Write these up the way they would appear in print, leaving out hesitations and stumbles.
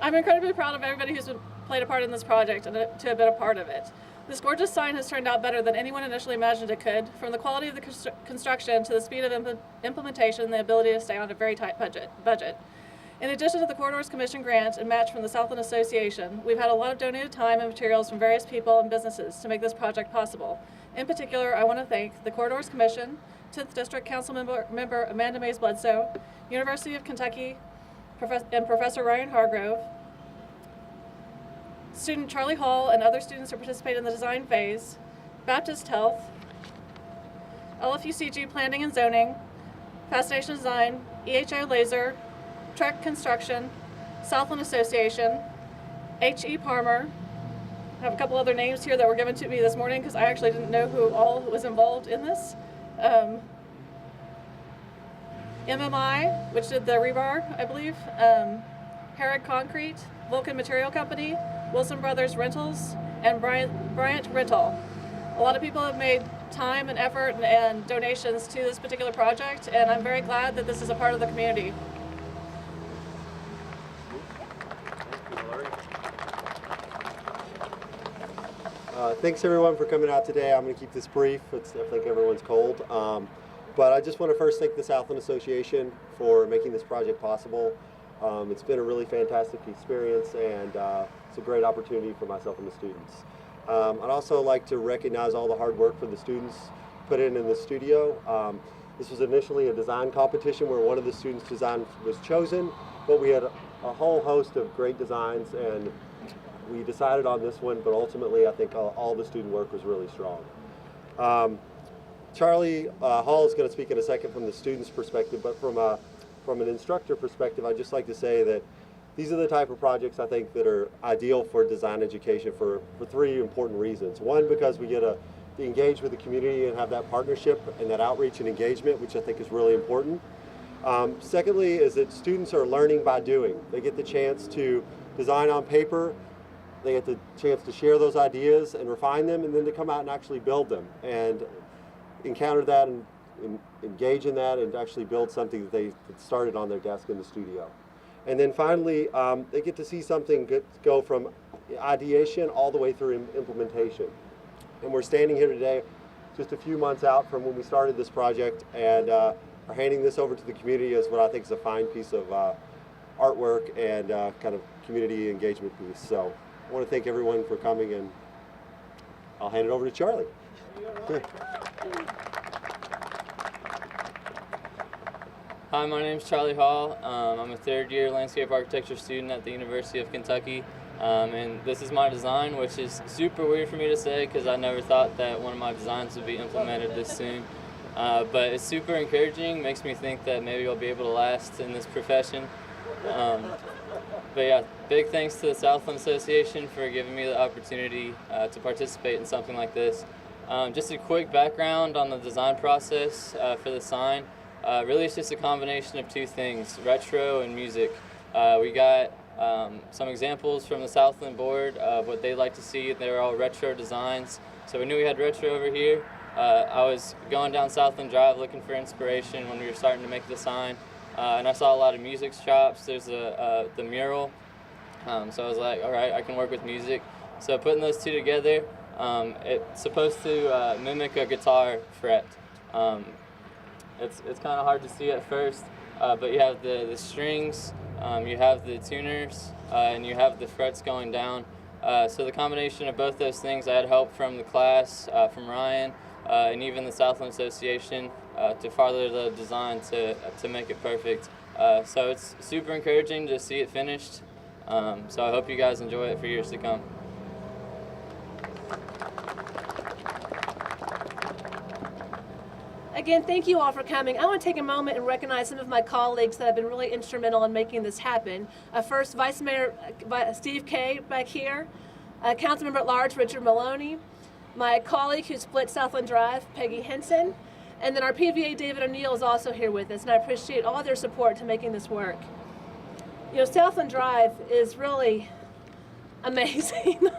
I'm incredibly proud of everybody who's played a part in this project and to have been a part of it. This gorgeous sign has turned out better than anyone initially imagined it could, from the quality of the construction to the speed of implementation and the ability to stay on a very tight budget. In addition to the Corridors Commission grant and match from the Southland Association, we've had a lot of donated time and materials from various people and businesses to make this project possible. In particular, I want to thank the Corridors Commission, 10th District Council member Amanda Mays Bledsoe, University of Kentucky and Professor Ryan Hargrove, student Charlie Hall and other students who participate in the design phase, Baptist Health, LFUCG Planning and Zoning, Fascination Design, EHO Laser, Trek Construction, Southland Association, H.E. Palmer. I have a couple other names here that were given to me this morning because I actually didn't know who all was involved in this. MMI, which did the rebar, I believe, Herrig Concrete, Vulcan Material Company, Wilson Brothers Rentals, and Bryant Rental. A lot of people have made time and effort and donations to this particular project, and I'm very glad that this is a part of the community. Thanks everyone for coming out today. I'm going to keep this brief. I think everyone's cold. But I just want to first thank the Southland Association for making this project possible. It's been a really fantastic experience, and it's a great opportunity for myself and the students. I'd also like to recognize all the hard work for the students put in the studio. This was initially a design competition where one of the students' design was chosen, but we had a whole host of great designs, and we decided on this one, but ultimately I think all the student work was really strong. Charlie Hall is going to speak in a second from the student's perspective, but from an instructor perspective, I'd just like to say that these are the type of projects I think that are ideal for design education for three important reasons. One, because we get to engage with the community and have that partnership and that outreach and engagement, which I think is really important. Secondly, is that students are learning by doing. They get the chance to design on paper, they get the chance to share those ideas and refine them, and then to come out and actually build them and encounter that and engage in that and actually build something that they started on their desk in the studio. And then finally, they get to see something go from ideation all the way through implementation. And we're standing here today just a few months out from when we started this project, and are handing this over to the community as what I think is a fine piece of artwork and kind of community engagement piece. So I want to thank everyone for coming, and I'll hand it over to Charlie. Hi, my name is Charlie Hall. I'm a third-year landscape architecture student at the University of Kentucky, and this is my design, which is super weird for me to say because I never thought that one of my designs would be implemented this soon. But it's super encouraging, makes me think that maybe I'll be able to last in this profession. But yeah, big thanks to the Southland Association for giving me the opportunity to participate in something like this. Just a quick background on the design process for the sign. Really it's just a combination of two things, retro and music. We got some examples from the Southland board of what they'd like to see. They were all retro designs, so we knew we had retro over here. I was going down Southland Drive looking for inspiration when we were starting to make the sign, and I saw a lot of music shops. There's the mural, so I was like, all right, I can work with music. So putting those two together, it's supposed to mimic a guitar fret. It's kind of hard to see at first, but you have the strings, you have the tuners, and you have the frets going down. So the combination of both those things, I had help from the class, from Ryan, and even the Southland Association to further the design to make it perfect. So it's super encouraging to see it finished. So I hope you guys enjoy it for years to come. Again, thank you all for coming. I want to take a moment and recognize some of my colleagues that have been really instrumental in making this happen. First, Vice Mayor Steve Kay back here, Councilmember at Large Richard Maloney, my colleague who split Southland Drive, Peggy Henson, and then our PVA David O'Neill is also here with us, and I appreciate all their support to making this work. You know, Southland Drive is really amazing.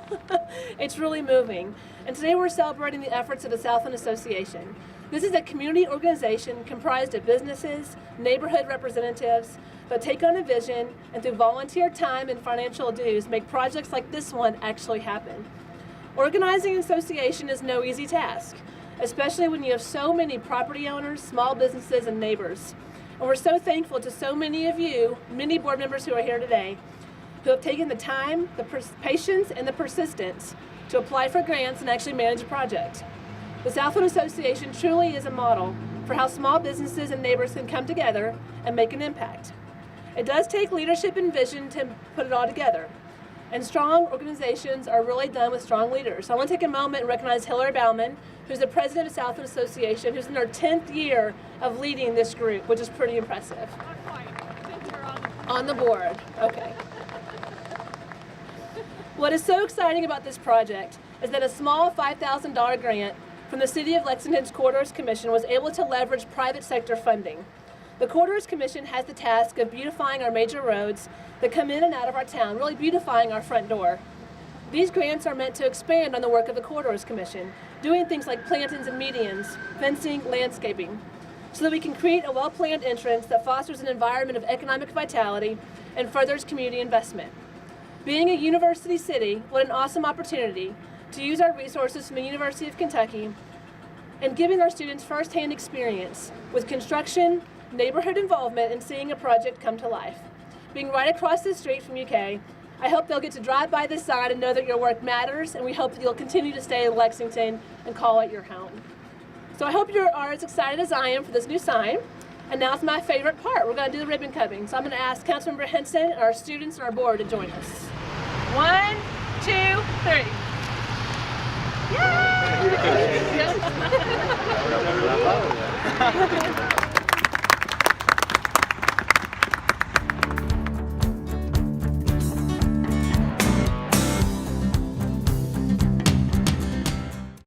It's really moving. And today we're celebrating the efforts of the Southland Association. This is a community organization comprised of businesses, neighborhood representatives, They'll take on a vision and through volunteer time and financial dues make projects like this one actually happen. Organizing an association is no easy task, especially when you have so many property owners, small businesses, and neighbors. And we're so thankful to so many of you, many board members who are here today, who have taken the time, the patience, and the persistence to apply for grants and actually manage a project. The Southland Association truly is a model for how small businesses and neighbors can come together and make an impact. It does take leadership and vision to put it all together. And strong organizations are really done with strong leaders. So I want to take a moment and recognize Hillary Bauman, who's the president of Southland Association, who's in her 10th year of leading this group, which is pretty impressive. Not quite. On the board, okay. What is so exciting about this project is that a small $5,000 grant from the City of Lexington's Corridors Commission was able to leverage private sector funding. The Corridors Commission has the task of beautifying our major roads that come in and out of our town, really beautifying our front door. These grants are meant to expand on the work of the Corridors Commission, doing things like plantings and medians, fencing, landscaping, so that we can create a well-planned entrance that fosters an environment of economic vitality and furthers community investment. Being a university city, what an awesome opportunity to use our resources from the University of Kentucky and giving our students first-hand experience with construction, neighborhood involvement, and seeing a project come to life. Being right across the street from UK, I hope they'll get to drive by this sign and know that your work matters, and we hope that you'll continue to stay in Lexington and call it your home. So I hope you are as excited as I am for this new sign. And now it's my favorite part. We're going to do the ribbon cutting. So I'm going to ask Councilmember Henson and our students and our board to join us. 1, 2, 3. Yay!